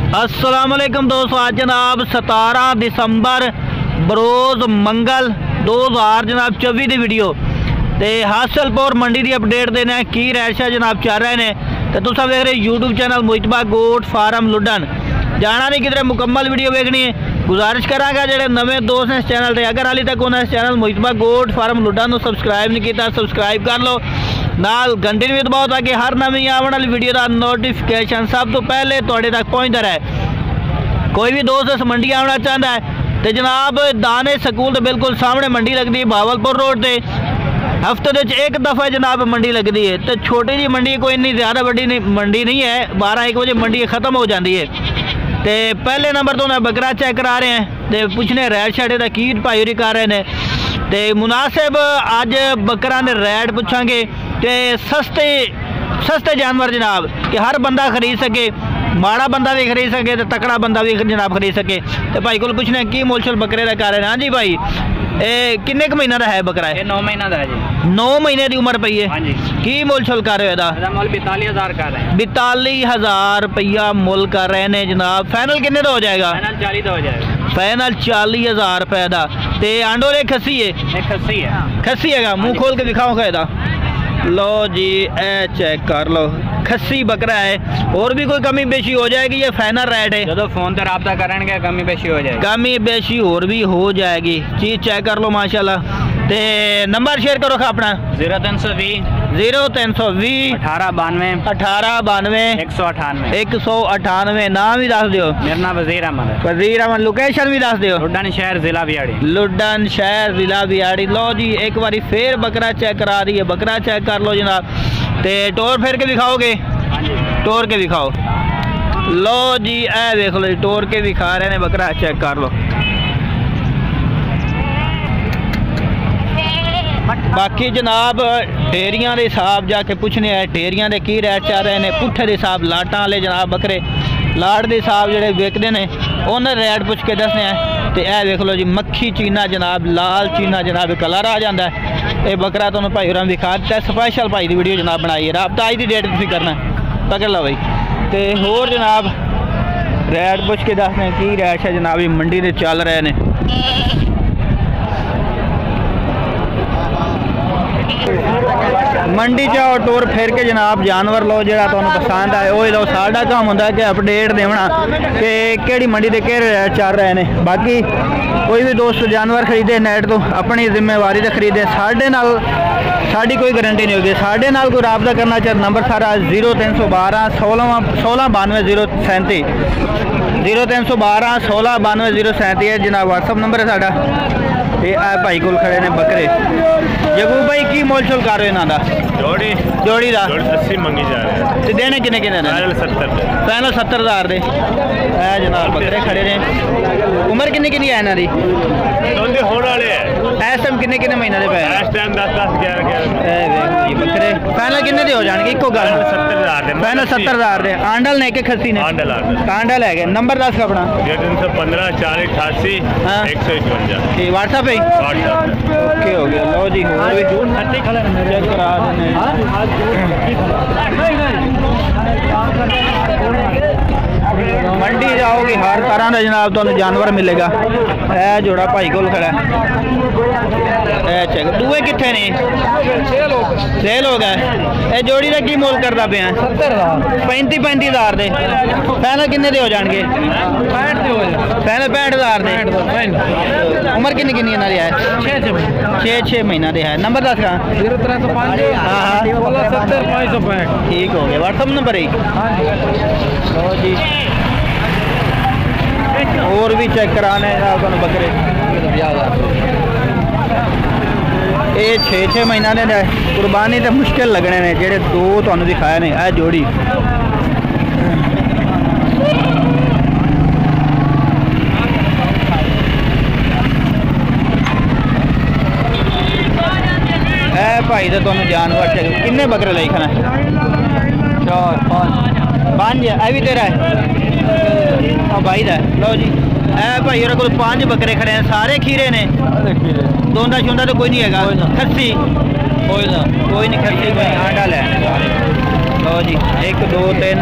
अस्सलाम वालेकुम दोस्तों, आज जनाब 17 दिसंबर बरोज़ मंगल 2024 की वीडियो ते हासलपुर मंडी की अपडेट देना है की रैशा जनाब चल रहे हैं। तो तुम देख रहे यूट्यूब चैनल मुजतबा गोट फार्म लुडन। जाना नहीं किधर, मुकम्मल वीडियो देखनी है। गुजारिश करांगा जेडे नवे दोस्त हैं इस चैनल से, अगर हाली तक उन्हें इस चैनल मुजतबा गोट फार्म लुडन को सबसक्राइब नहीं किया सबसक्राइब कर लो, नाल घंटे भी दबाओ ताकि हर नवी आने वाली वीडियो का नोटिफिकेशन सब तो पहले तुहाडे तक पहुँचता रहे। कोई भी दोस्त इस मंडी आना चाहता है तो जनाब दाने स्कूल तो बिल्कुल सामने मंडी लगती है भावलपुर रोड से। हफ्ते एक दफ़ा जनाब मंडी लगती है तो छोटी जी मंडी, कोई इन्नी ज़्यादा बड़ी मंडी नहीं है। 12-1 बजे मंडी ख़त्म हो जाती है। तो पहले नंबर तो उन्हें बकरा चेक करा रहे हैं तो पुछने रैड शाडे का की भाई कर रहे हैं। तो मुनासिब अज बकरा ने रैड पूछांगे तो सस्ते जानवर जनाब कि हर बंदा खरीद सके, माड़ा बंदा भी खरीद सके तो तकड़ा बंदा भी जनाब खरीद सके। तो भाई को पूछने की मोलशल बकरे का कर रहे हैं। हाँ जी भाई, किन्ने क महीना का है बकरा? है 9 महीना का है जी। 9 महीने की उम्र पई है। हाँ जी। की मोलशल कर रहे हो? 42,000 कर रहे हैं। 42,000 रुपया मुल कर रहे हैं जनाब। फाइनल किन्ने का हो जाएगा? फाइनल 40 का हो जाएगा। फाइनल 40,000 रुपए का। ते आंडो रे खसी है? खसी है। खसी है, मुँह खोल के दिखाओ कहता। लो जी ए चेक कर लो, खस्सी बकरा है। और भी कोई कमी बेशी हो जाएगी? ये फाइनल रेट है। जो फोन पर रब्ता करेंगे कमी बेशी हो जाएगी। कमी बेशी और भी हो जाएगी। चीज चेक कर लो माशाल्लाह। ते नंबर शेयर करो अपना। 0320 0320 1892 198। नाम भी दस दियो। मेरा नाम वजीर अहमद है। वजीर अहमद। लोकेशन भी दस दियो। लुडन शहर जिला बिहाड़ी। लुडन शहर जिला बिहाड़ी। लो जी एक बारी फिर बकरा चेक करा दी है। बकरा चेक कर लो जनाब। ते टोर फेर के दिखाओगे? टोर के दिखाओ। लो जी ए देख लो, टोर के दिखा रहे हैं। बकरा चेक कर लो। बाकी जनाब डेरियां के हिसाब जाके पूछने है, डेरियां के की रेट चल रहे हैं। पुट्ठे के हिसाब लाटां वाले जनाब बकरे लाट के हिसाब जोड़े विकते हैं उन्हें रेट पुछ के दसने हैं। तो यह देख लो जी मक्खी चीना जनाब, लाल चीना जनाब कलर आ जाता है। ये बकरा तुम भाई होर दिखा दिता। स्पैशल भाई की वीडियो जनाब बनाई है। रब्ता अज की डेट तुम करना पकड़ लो भाई। तो होर जनाब रेट पुछ के दसने की रेट है जनाब। मंडी से चल रहे हैं। मंडी जाओ टूर फिर के जनाब जानवर लो जो पसंद आए वो लो। साडा काम होंगे कि अपडेट देना कि केड़ी मंडी के केड़े रेट चल रहे हैं। बाकी कोई भी दोस्त जानवर खरीदे नेट तो अपनी जिम्मेवारी से खरीदे। साढ़े नाल साड़ी कोई गारंटी नहीं होगी। साढ़े नाल कोई रब्ता करना चाहे नंबर सारा 0312 16 92 037 0312 16 92 037 है जनाब। व्हाट्सअप नंबर है साडा। ये भाई को खड़े ने बकरे। जगू भाई की मोलशोल कर रहे हो इन्हों का? जोड़ी का 80 मंगी जा रहे हैं। तो देने किन्ने किन्ने? फाइनल 70,000 दे है जनाब। बकरे खड़े ने। उम्र किन्नी किन्नी है इन्हों की? इस टाइम किन्ने किन्ने महीने पे? बकरे फाइनल किन्ने दे हो जाएंगे? इको गल फाइनल 70,000 दे। आंडल ने कि खस्सी ने? आंडल है। नंबर 10 का अपना 315 40 88 151। ठीक व्हाट्सअप है। ओके हो गया। लो जी चेक करा देने। मंडी जाओगे हर तरह का जनाब तुम जानवर मिलेगा। है जोड़ा भाई को खड़ा है। चेक दूए कितने ने? सेल हो गए। ये जोड़ी का की मोल करता पे? 35,000 दे। फाइनल किन्ने दे हो जाएंगे? फाइनल 65,000 दे। उम्र किन्नी किन्नी इन्हों है? 6 महीना दे है। नंबर 10 का 0305 हाँ 70 565। ठीक हो गया। व्हाट्सअप नंबर है जी। और भी चेक कराने बकरे। ये 6 महीना ने कुर्बानी तो मुश्किल लगने ने जेडे दो तुहानू दिखाए ने। यह जोड़ी है भाई तो तुहानू जानवर चाहिए। किन्ने बकरे ले खाना? 4 5 है। भी तेरा है भाई का? लो जी ए भाई और को 5 बकरे खड़े हैं। सारे खीरे ने? दोंदा शुंदा तो कोई नहीं है? खस्सी कोई नहीं खस्सी कोई आंडा ले। लो जी 1 2 3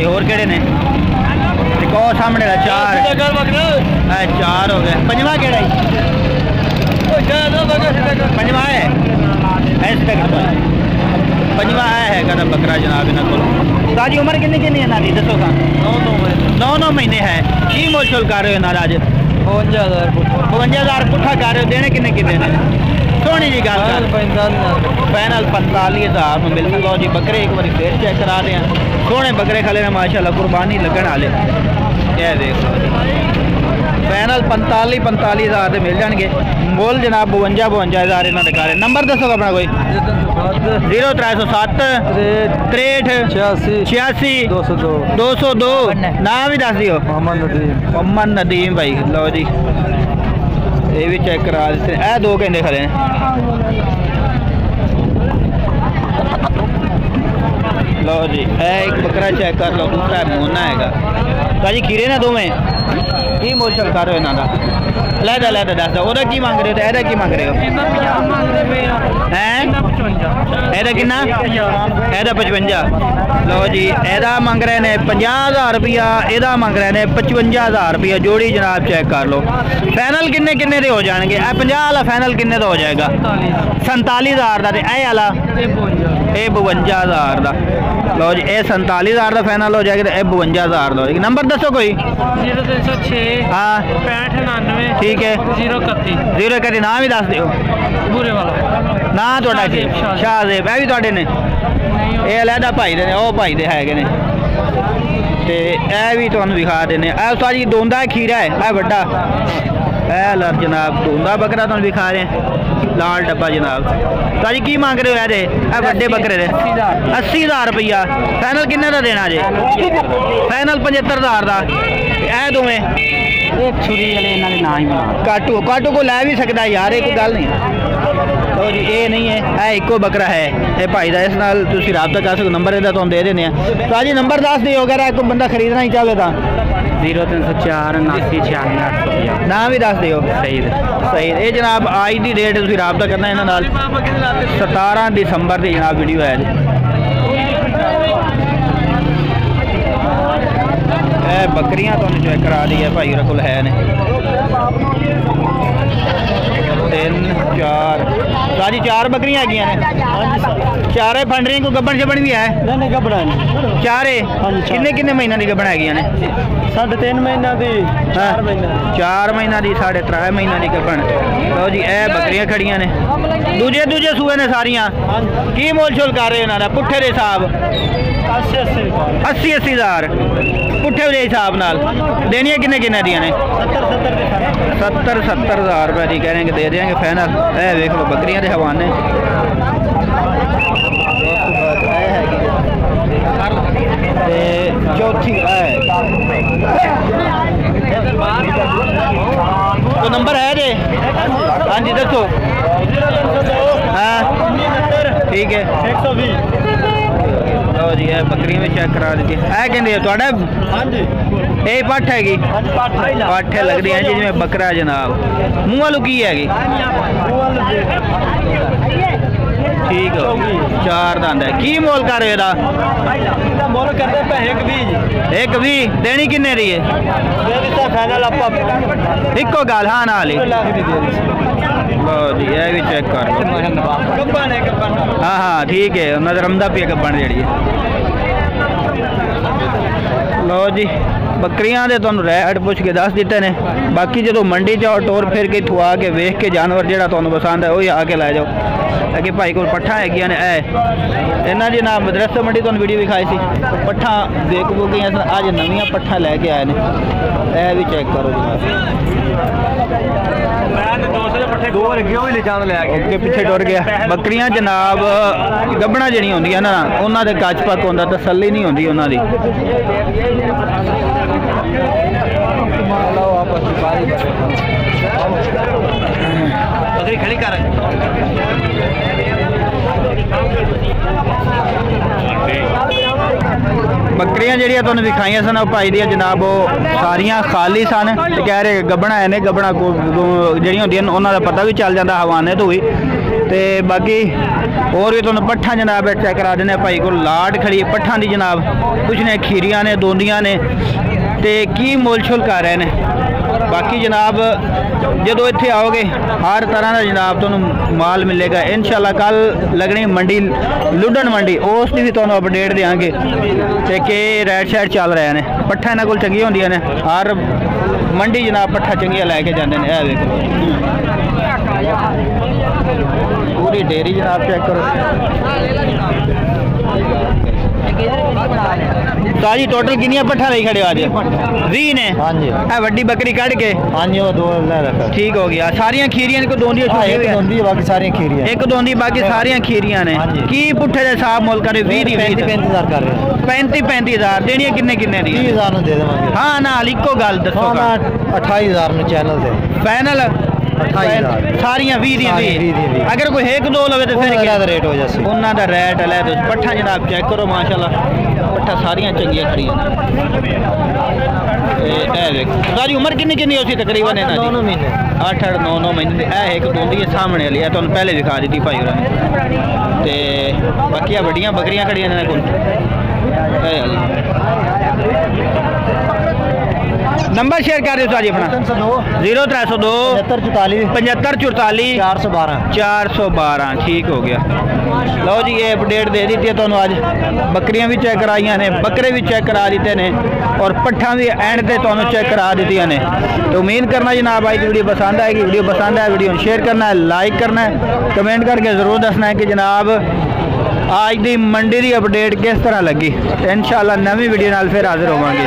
और केड़े ने? तो सामने का 4 4 हो गए। पंजवा केड़ा पंजवा है पंजवा है कहना बकरा जनाब इन्हों को। ताजी उम्र कितनी कितनी है इन्हों की दसो सा? 9 महीने है। की मोल शोल कर रहे हो इन्हों अज? 52,000 पुट्ठा कर रहे हो। देने किन्ने किन्ने ने? सोनी जी गल पैनल 45,000 में मिलते। लो जी बकरे एक बार फिर चेक करा रहे हैं। सोने बकरे खले ने माशाल्लाह कुर्बानी लगन वाले। यह देख लो पैनल 45,000 के मिल जाएंगे। मोल जनाब 52,000 इन्हों के घर। नंबर दसो अपना कोई? 0307 63 86 202। नाम भी दस दियो। मोहम्मद नदीम भाई। लो जी ये भी चेक करा देते हैं। 2 कहते खड़े हैं। लो जी एक बकरा चेक कर लो। दूसरा मोना है ताजी खीरे ना दोवें की मोल चल कर रहे हो इन्हों का? लैदा लैदा दस दो की मांग रहे हो? तो एदा की मांग रहे हो? हैं एदा किन्ना? एदा 55। लो जी एदा मंग रहे ने 50,000 रुपया। एदा मंग रहे ने 55,000 रुपया जोड़ी जनाब। चेक कर लो फैनल किन्ने किन्ने दे हो जाएंगे? 50 वाला फैनल किन्ने का हो जाएगा? 47,000 का। ए वाला 52,000 का। लो जी ये 47,000 का फैनल हो जाएगा। तो 52,000 का हो जाएगा। नंबर दसो कोई? 0306 हाँ 6599 ठीक है 031 031। नाम भी दस दियो। बुरे वाला ना थोड़ा की? शाहजेब। है भी थोड़े ने? ये अलहदा भाई दे ने। ओ भाई दे है ने। ते ए भी तुहानू दिखा देने। ए सारी दोंदा खीरा है। ए बड़ा ए लर जनाब दोंदा बकरा तुहानू दिखा रहे हैं। लाल डब्बा जनाब। सारी की मांग रहे हो? ए बड़े बकरे दे 80,000 रुपया। फैनल किन्ने का देना जे? फैनल 75,000 का। ए दोवें काटू काटू को लै भी सकता यार। ये कोई गल नहीं। तो जी ये नहीं है। यह एको बकरा है ये भाई का। इस नाल तुसीं राबता कर सकते। नंबर इहदा तुहानूं दे देने। तो जी नंबर दस दिओ अगर कोई बंदा खरीदना ही चाहे तो? 0304 79 96 850। नाम भी दस दिओ। सही सही। ये जनाब आज की डेट तुसीं राबता करना इन्हां नाल। 17 दिसंबर की जनाब वीडियो है जी। बकरियां तो चेक करा दी है भाई को है ने। 3 4 सारी 4 बकरियां हैगियां ने। चारे फंड रही। कोई गब्बन शब्बन भी है? चारे किन्ने किन्ने महीना की गब्बन हैगियां ने? 3.5 महीना की 4 महीना 4 महीना की 3.5 महीना की गब्बन। लो जी ए बकरियां खड़ियां ने। दूजे दूजे सूए ने सारियां। की मोल शोल कर रहे हो? पुट्ठे के हिसाब 80,000 पुट्ठे के हिसाब नाल। देनियां किन्ने किन्ने दियां ने? 70,000 रुपये की कह रहे हैं। दे देंगे फैनल। ए देख लो बकरियां के हवाने। चौथी तो नंबर है जे? हाँ जी दसो। हाँ ठीक है 120। लो जी है बकरियां भी चेक करा दी है। कहते थोड़ा? हाँ जी ये पट्ठ हैगी। पट्ठ लगती है जी जिमें बकरा है जनाब। मूँह वालू की हैगी? ठीक है 4 दंद है। की मोल कर रहे हो? मोल करते पे 1 भी। देनी किन्ने दी है? फाइनल आप इको गल हाँ ना ली। लो जी ये भी चेक कर। हाँ हाँ ठीक है उन्होंने रमदा पे गब्बन जी। लो जी बकरियां दे तुहानूं रेट पुछ के दस दिते ने। बाकी जो मंडी जाओ टोर फिर के थुआ के वेख के जानवर जो तुहानूं पसंद है वही आके लै जाओ। कि भाई को पट्ठा हैगियां ने। इन्हां जी ना मदरसा मंडी तुहानूं वीडियो दिखाई सी। पट्ठा देख गई अज नवीं पट्ठा लैके आए ने। यह भी चेक करो जी पिछे टुर गया। बकरियां जनाब गब्बना जड़ियां होंदियां ना उन्होंने कच पक होंदा तसल्ली नहीं होंदी उन्होंने। बकरी खड़ी कर बकरियां जड़ियां तुहानूं दिखाइयां सन भाई दियां जनाब वो सारियां खाली सन। ते कह रहे गब्बना है ने। गब्बना जड़ियां होंदियां उन्हां दा पता भी चल जाता हवाने तो ही। ते बाकी और भी तुहानूं पट्ठा जनाब चेक करा देने भाई को। लाट खड़ी पट्ठा दी जनाब। कुछ ने खीरियां ने दोंदियां ने ਤੇ ਕੀ ਮੁੱਲ ਛੁਲ ਕਰ ਰਹੇ ਨੇ। बाकी जनाब जो इत्थे आओगे हर तरह का जनाब तुहानू माल मिलेगा इंशाल्लाह। कल लगनी मंडी लुडन मंडी उसकी भी तुहानू अपडेट देंगे ते कि रेट शैट चल रहे हैं। पट्ठा इन्हां कोल चंगियां होंदियां ने हर मंडी जनाब पट्ठा चंगियां लैके जाते हैं। देखो पूरी डेयरी जनाब चेक करो। ताजी टोटल किनिया पट्ठा लाई खड़े आज 20 ने। हाँ जी वड्डी बकरी कट के। हाँ जी वो 2 रखा ठीक हो गया। सारियां खीरियां को दोंदी बाकी सारियां खीरियां एक दोंदी बाकी सारियां खीरियां ने। की पुट्ठे दे साहब मोल करे 20 35,000 कर रहे 35,000 देनियां किन्ने किन्ने दी 30,000 नु दे देवांगे। हां नाल इको गल दसो 28,000 नु चैनल दे फाइनल 28,000 सारियां 20 दी। अगर कोई एक दो लवे तो फिर क्या रेट हो जासी उन्हां दा रेट है। तो पट्ठा जनाब चेक करो माशाल्लाह पट्ठा सारियां चंगियां खड़ियां। ए देखो सारी उम्र किन्नी किन्नी होसी तकरीबन इन्हां दी 9 महीने 8 9 महीने। ए एक दोंदी है सामने वाली है तुहानू पहले दिखा दी भाई होरां ने। ते बाकी बड़ियां बकरियां खड़ियां इन्हां कोल। नंबर शेयर कर दो जी अपना 0302 7544 412 ठीक हो गया। लो जी ये अपडेट दे दी है तुहानू। आज बकरियां भी चेक कराइया ने बकरे भी चेक करा दिते ने और पट्ठा भी एंड से तुहानू चेक करा दी ने। तो उम्मीद करना जनाब आज की वीडियो पसंद आएगी। वीडियो पसंद आए वीडियो शेयर करना है लाइक करना है कमेंट करके ज़रूर दसना है कि जनाब आज की मंडी की अपडेट किस तरह लगी। इंशाल्लाह नवी वीडियो नाल फिर हाजिर होवांगे।